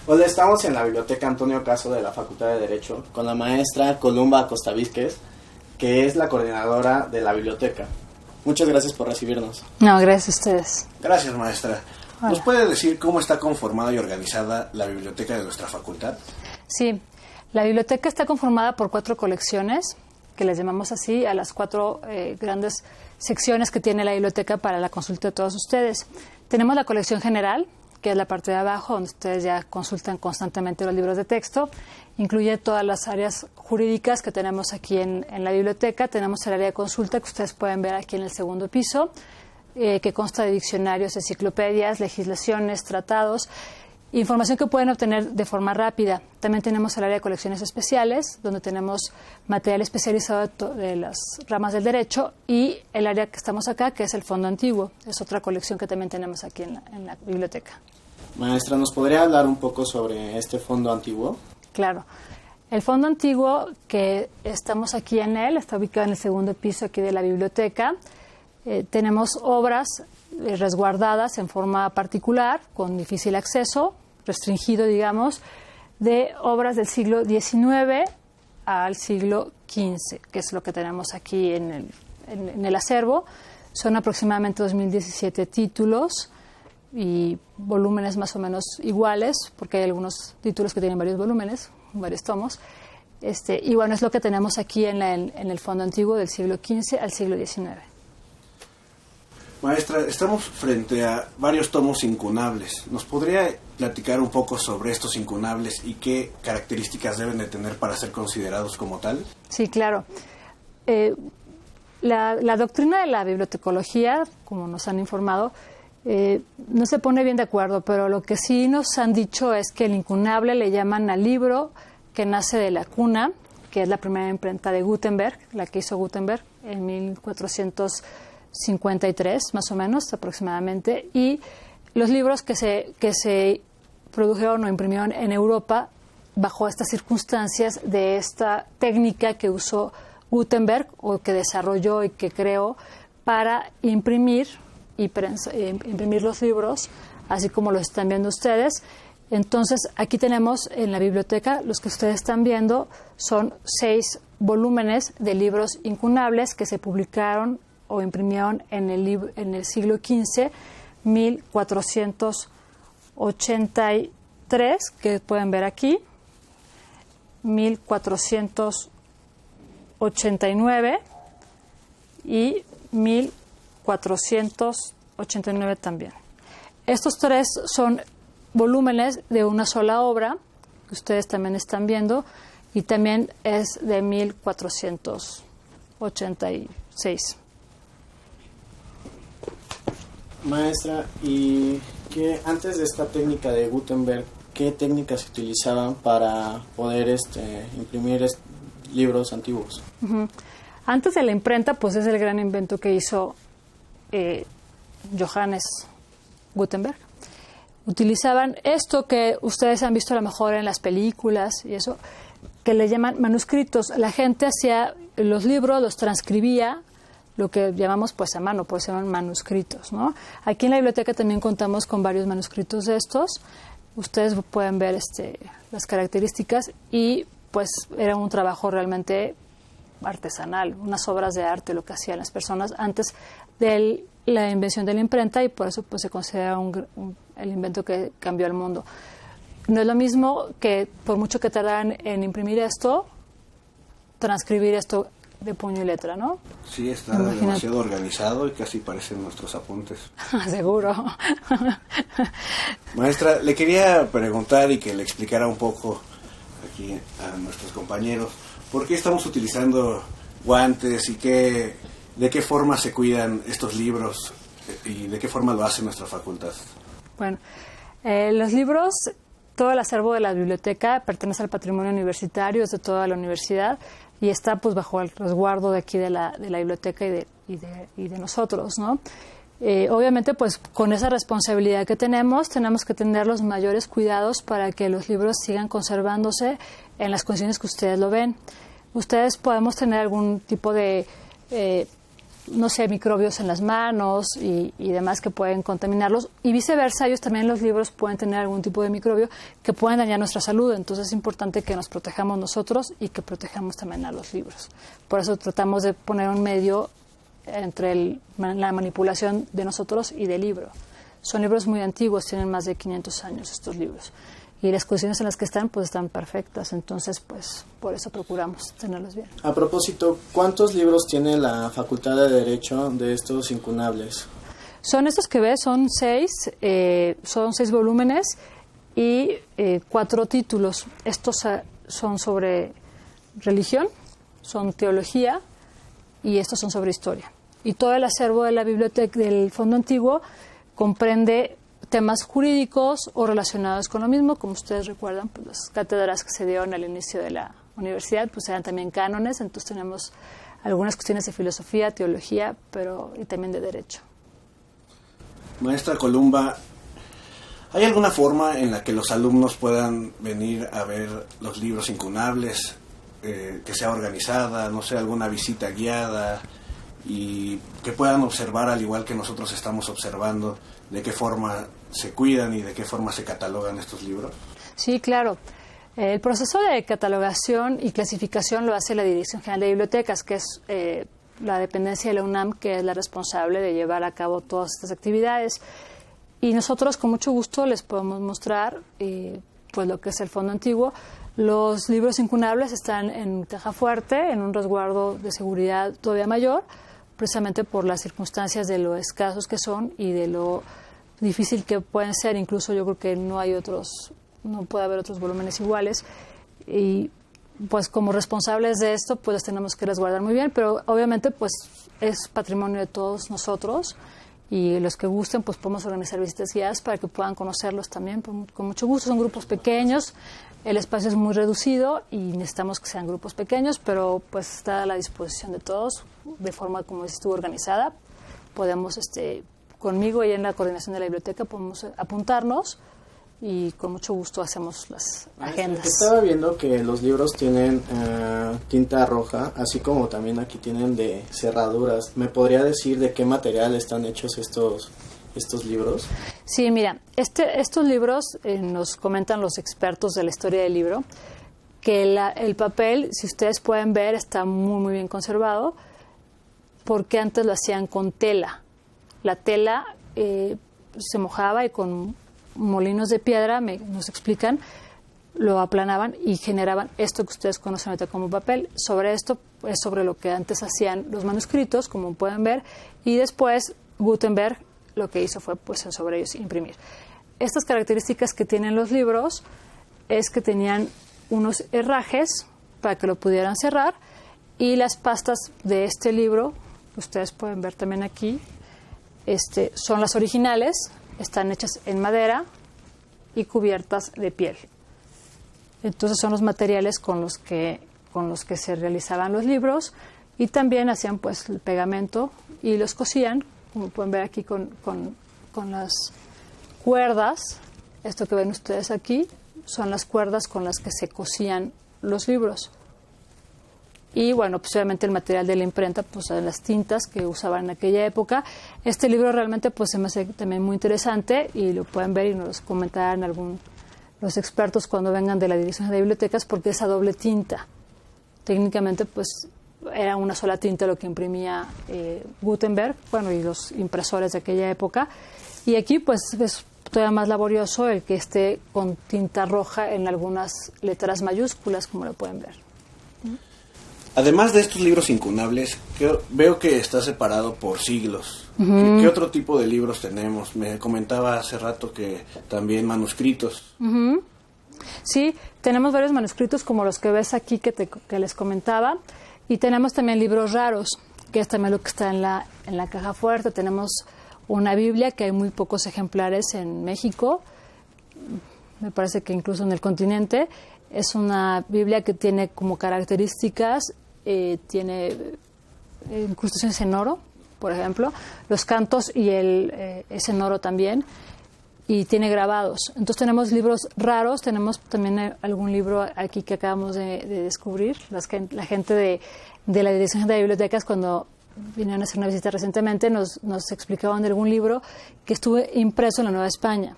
Hola, estamos en la Biblioteca Antonio Caso de la Facultad de Derecho con la maestra Columba Acosta Vizquez, que es la coordinadora de la biblioteca. Muchas gracias por recibirnos. No, gracias a ustedes. Gracias, maestra. Hola. ¿Nos puede decir cómo está conformada y organizada la biblioteca de nuestra facultad? Sí, la biblioteca está conformada por 4 colecciones, que les llamamos así a las 4 grandes secciones que tiene la biblioteca para la consulta de todos ustedes. Tenemos la colección general, que es la parte de abajo, donde ustedes ya consultan constantemente los libros de texto. Incluye todas las áreas jurídicas que tenemos aquí en la biblioteca. Tenemos el área de consulta, que ustedes pueden ver aquí en el segundo piso, que consta de diccionarios, enciclopedias, legislaciones, tratados, información que pueden obtener de forma rápida. También tenemos el área de colecciones especiales, donde tenemos material especializado de las ramas del derecho, y el área que estamos acá, que es el fondo antiguo. Es otra colección que también tenemos aquí en la biblioteca. Maestra, ¿nos podría hablar un poco sobre este fondo antiguo? Claro. El fondo antiguo, que estamos aquí en él, está ubicado en el segundo piso aquí de la biblioteca. Tenemos obras resguardadas en forma particular, con difícil acceso, restringido, digamos, de obras del siglo XIX al siglo XV, que es lo que tenemos aquí en el acervo. Son aproximadamente 2017 títulos y volúmenes más o menos iguales, porque hay algunos títulos que tienen varios volúmenes, varios tomos. Y bueno, es lo que tenemos aquí en el fondo antiguo del siglo XV al siglo XIX. Maestra, estamos frente a varios tomos incunables. ¿Nos podría platicar un poco sobre estos incunables y qué características deben de tener para ser considerados como tal? Sí, claro. La doctrina de la bibliotecología, como nos han informado, no se pone bien de acuerdo, pero lo que sí nos han dicho es que el incunable le llaman al libro que nace de la cuna, que es la primera imprenta de Gutenberg, la que hizo Gutenberg en 1453, más o menos, aproximadamente, y los libros que se produjeron o imprimieron en Europa bajo estas circunstancias de esta técnica que usó Gutenberg, o que desarrolló y que creó para imprimir imprimir los libros, así como los están viendo ustedes. Entonces, aquí tenemos en la biblioteca, los que ustedes están viendo, son 6 volúmenes de libros incunables que se publicaron o imprimieron en el siglo XV, 1483, que pueden ver aquí, 1489 y 1489 también. Estos 3 son volúmenes de una sola obra, que ustedes también están viendo, y también es de 1486. Maestra, y que antes de esta técnica de Gutenberg, ¿qué técnicas se utilizaban para poder imprimir libros antiguos? Uh-huh. Antes de la imprenta, pues es el gran invento que hizo Johannes Gutenberg. Utilizaban esto que ustedes han visto a lo mejor en las películas y eso, que le llaman manuscritos. La gente hacía los libros, los transcribía, lo que llamamos pues a mano, pues se llaman manuscritos, ¿no? Aquí en la biblioteca también contamos con varios manuscritos de estos. Ustedes pueden ver las características, y pues era un trabajo realmente artesanal, unas obras de arte, lo que hacían las personas antes de la invención de la imprenta, y por eso pues se considera el invento que cambió el mundo. No es lo mismo que, por mucho que tardaran en imprimir esto, transcribir esto de puño y letra, ¿no? Sí, está demasiado organizado y casi parecen nuestros apuntes. Seguro. Maestra, le quería preguntar y que le explicara un poco aquí a nuestros compañeros, ¿por qué estamos utilizando guantes y de qué forma se cuidan estos libros y de qué forma lo hace nuestra facultad? Bueno, los libros, todo el acervo de la biblioteca pertenece al patrimonio universitario, es de toda la universidad, y está pues bajo el resguardo de aquí de la biblioteca y de nosotros, ¿no? Obviamente, pues con esa responsabilidad que tenemos que tener los mayores cuidados para que los libros sigan conservándose en las condiciones que ustedes lo ven. Ustedes podemos tener algún tipo de no sé, microbios en las manos y demás que pueden contaminarlos. Y viceversa, ellos también, los libros pueden tener algún tipo de microbio que pueden dañar nuestra salud. Entonces es importante que nos protejamos nosotros y que protejamos también a los libros. Por eso tratamos de poner un medio entre la manipulación de nosotros y del libro. Son libros muy antiguos, tienen más de 500 años estos libros. Y las condiciones en las que están, pues están perfectas. Entonces, pues por eso procuramos tenerlos bien. A propósito, ¿cuántos libros tiene la Facultad de Derecho de estos incunables? Son estos que ves, son 6 volúmenes y 4 títulos. Estos son sobre religión, son teología y estos son sobre historia. Y todo el acervo de la biblioteca del Fondo Antiguo comprende temas jurídicos o relacionados con lo mismo. Como ustedes recuerdan, pues las cátedras que se dieron al inicio de la universidad pues eran también cánones, entonces tenemos algunas cuestiones de filosofía, teología, y también de derecho. Maestra Columba, ¿hay alguna forma en la que los alumnos puedan venir a ver los libros incunables, que sea organizada, no sé, alguna visita guiada, y que puedan observar, al igual que nosotros estamos observando, de qué forma se cuidan y de qué forma se catalogan estos libros? Sí, claro. El proceso de catalogación y clasificación lo hace la Dirección General de Bibliotecas, que es la dependencia de la UNAM, que es la responsable de llevar a cabo todas estas actividades. Y nosotros con mucho gusto les podemos mostrar pues lo que es el Fondo Antiguo. Los libros incunables están en caja fuerte, en un resguardo de seguridad todavía mayor, precisamente por las circunstancias de lo escasos que son y de lo difícil que pueden ser. Incluso yo creo que no puede haber otros volúmenes iguales. Y pues como responsables de esto, pues los tenemos que resguardar muy bien, pero obviamente pues es patrimonio de todos nosotros, y los que gusten pues podemos organizar visitas guiadas para que puedan conocerlos también con mucho gusto. Son grupos pequeños, el espacio es muy reducido y necesitamos que sean grupos pequeños, pero pues está a la disposición de todos de forma, como estuvo organizada. Podemos, conmigo y en la coordinación de la biblioteca, podemos apuntarnos y con mucho gusto hacemos las agendas. Estaba viendo que los libros tienen tinta roja, así como también aquí tienen de cerraduras. ¿Me podría decir de qué material están hechos estos libros? Sí, mira, estos libros nos comentan los expertos de la historia del libro que el papel, si ustedes pueden ver, está muy, muy bien conservado, porque antes lo hacían con tela. La tela se mojaba y con molinos de piedra, nos explican, lo aplanaban y generaban esto que ustedes conocen ahorita como papel. Sobre esto es sobre lo que antes hacían los manuscritos, como pueden ver, y después Gutenberg lo que hizo fue pues sobre ellos imprimir. Estas características que tienen los libros es que tenían unos herrajes para que lo pudieran cerrar, y las pastas de este libro, que ustedes pueden ver también aquí, son las originales. Están hechas en madera y cubiertas de piel. Entonces son los materiales con los que se realizaban los libros, y también hacían pues el pegamento y los cosían, como pueden ver aquí con las cuerdas. Esto que ven ustedes aquí son las cuerdas con las que se cosían los libros. Y bueno, pues obviamente el material de la imprenta, pues las tintas que usaban en aquella época. Este libro realmente pues se me hace también muy interesante, y lo pueden ver y nos comentarán los expertos cuando vengan de la Dirección de Bibliotecas, porque es a doble tinta. Técnicamente pues era una sola tinta lo que imprimía Gutenberg, y los impresores de aquella época. Y aquí pues es todavía más laborioso el que esté con tinta roja en algunas letras mayúsculas, como lo pueden ver. Además de estos libros incunables, veo que está separado por siglos. Uh-huh. ¿Qué otro tipo de libros tenemos? Me comentaba hace rato que también manuscritos. Uh-huh. Sí, tenemos varios manuscritos como los que ves aquí que les comentaba, y tenemos también libros raros, que es también lo que está en la caja fuerte. Tenemos una Biblia, que hay muy pocos ejemplares en México, me parece que incluso en el continente. Es una Biblia que tiene como características, tiene incrustaciones en oro, por ejemplo, los cantos y es en oro también, y tiene grabados. Entonces tenemos libros raros, tenemos también algún libro aquí que acabamos de descubrir. La gente de la Dirección de Bibliotecas, cuando vinieron a hacer una visita recientemente, nos explicaban de algún libro que estuvo impreso en la Nueva España.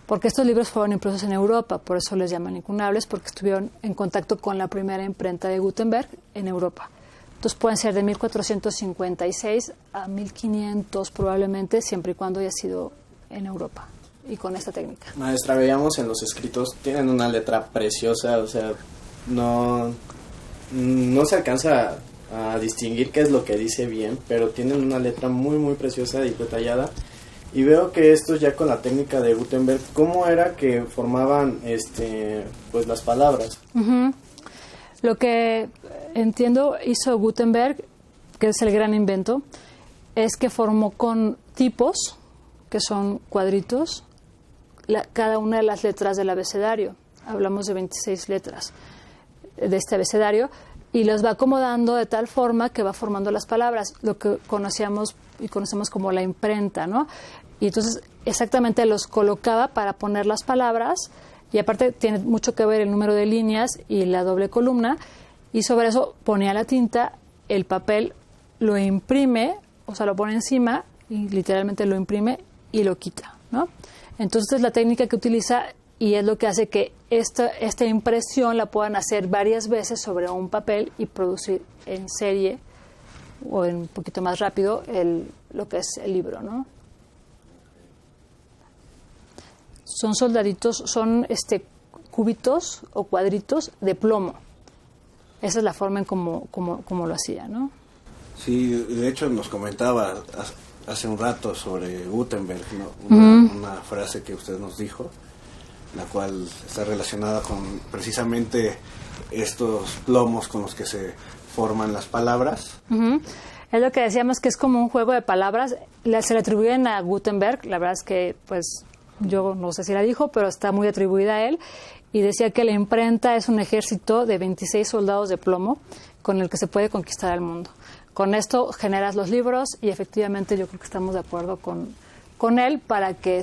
Porque estos libros fueron impresos en Europa, por eso les llaman incunables, porque estuvieron en contacto con la primera imprenta de Gutenberg en Europa. Entonces pueden ser de 1456 a 1500 probablemente, siempre y cuando haya sido en Europa y con esta técnica. Maestra, veíamos en los escritos, tienen una letra preciosa, o sea, no se alcanza a distinguir qué es lo que dice bien, pero tienen una letra muy, muy preciosa y detallada. Y veo que esto ya con la técnica de Gutenberg, ¿cómo era que formaban pues las palabras? Uh-huh. Lo que entiendo hizo Gutenberg, que es el gran invento, es que formó con tipos, que son cuadritos, cada una de las letras del abecedario. Hablamos de 26 letras de este abecedario, y las va acomodando de tal forma que va formando las palabras, lo que conocemos como la imprenta, ¿no? Y entonces exactamente los colocaba para poner las palabras, y aparte tiene mucho que ver el número de líneas y la doble columna, y sobre eso ponía la tinta, el papel lo imprime, o sea, lo pone encima y literalmente lo imprime y lo quita, ¿no? Entonces es la técnica que utiliza y es lo que hace que esta impresión la puedan hacer varias veces sobre un papel y producir en serie o en un poquito más rápido lo que es el libro, ¿no? Son soldaditos, son cubitos o cuadritos de plomo. Esa es la forma en cómo lo hacía, ¿no? Sí, de hecho nos comentaba hace un rato sobre Gutenberg, ¿no? Una frase que usted nos dijo, la cual está relacionada con precisamente estos plomos con los que se forman las palabras. Uh-huh. Es lo que decíamos, que es como un juego de palabras. Se le atribuyen a Gutenberg, la verdad es que pues yo no sé si la dijo, pero está muy atribuida a él, y decía que la imprenta es un ejército de 26 soldados de plomo con el que se puede conquistar el mundo. Con esto generas los libros y efectivamente yo creo que estamos de acuerdo con él para que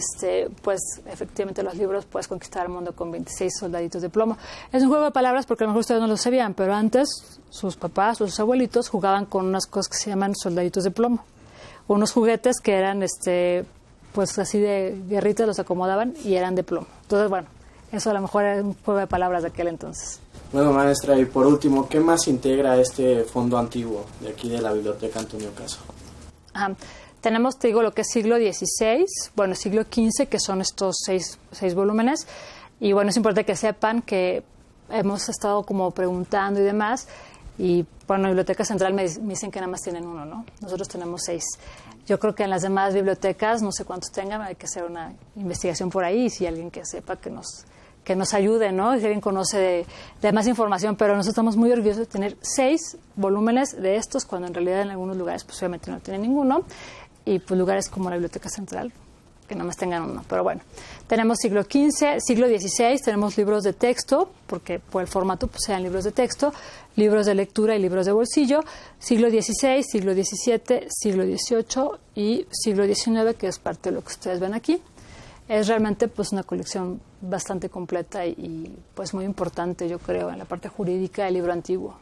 pues efectivamente los libros puedes conquistar el mundo con 26 soldaditos de plomo. Es un juego de palabras porque a lo mejor ustedes no lo sabían, pero antes sus papás o sus abuelitos jugaban con unas cosas que se llaman soldaditos de plomo, unos juguetes que eran pues así de guerritas, los acomodaban y eran de plomo. Entonces, bueno, eso a lo mejor era un juego de palabras de aquel entonces. Bueno, maestra, y por último, ¿qué más integra este fondo antiguo de aquí de la Biblioteca Antonio Caso? Ajá. Tenemos, te digo, lo que es siglo XVI, bueno, siglo XV, que son estos seis volúmenes. Y bueno, es importante que sepan que hemos estado como preguntando y demás. Y bueno, la Biblioteca Central me dicen que nada más tienen uno, ¿no? Nosotros tenemos 6. Yo creo que en las demás bibliotecas, no sé cuántos tengan, hay que hacer una investigación por ahí. Y si alguien que sepa que nos ayude, ¿no? Si alguien conoce de más información, pero nosotros estamos muy orgullosos de tener 6 volúmenes de estos, cuando en realidad en algunos lugares pues obviamente no tienen ninguno. Y pues lugares como la Biblioteca Central, que nada más tengan uno. Pero bueno, tenemos siglo XV, siglo XVI, tenemos libros de texto, porque por el formato pues sean libros de texto, libros de lectura y libros de bolsillo, siglo XVI, siglo XVII, siglo XVIII y siglo XIX, que es parte de lo que ustedes ven aquí. Es realmente pues una colección bastante completa y pues muy importante, yo creo, en la parte jurídica del libro antiguo.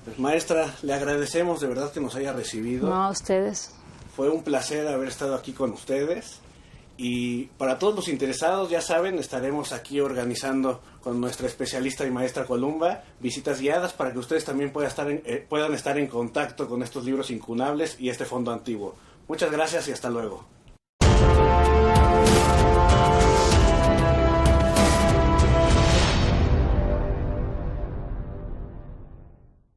Pues maestra, le agradecemos de verdad que nos haya recibido. No, a ustedes. Fue un placer haber estado aquí con ustedes. Y para todos los interesados, ya saben, estaremos aquí organizando con nuestra especialista y maestra Columba visitas guiadas para que ustedes también puedan estar en contacto con estos libros incunables y este fondo antiguo. Muchas gracias y hasta luego.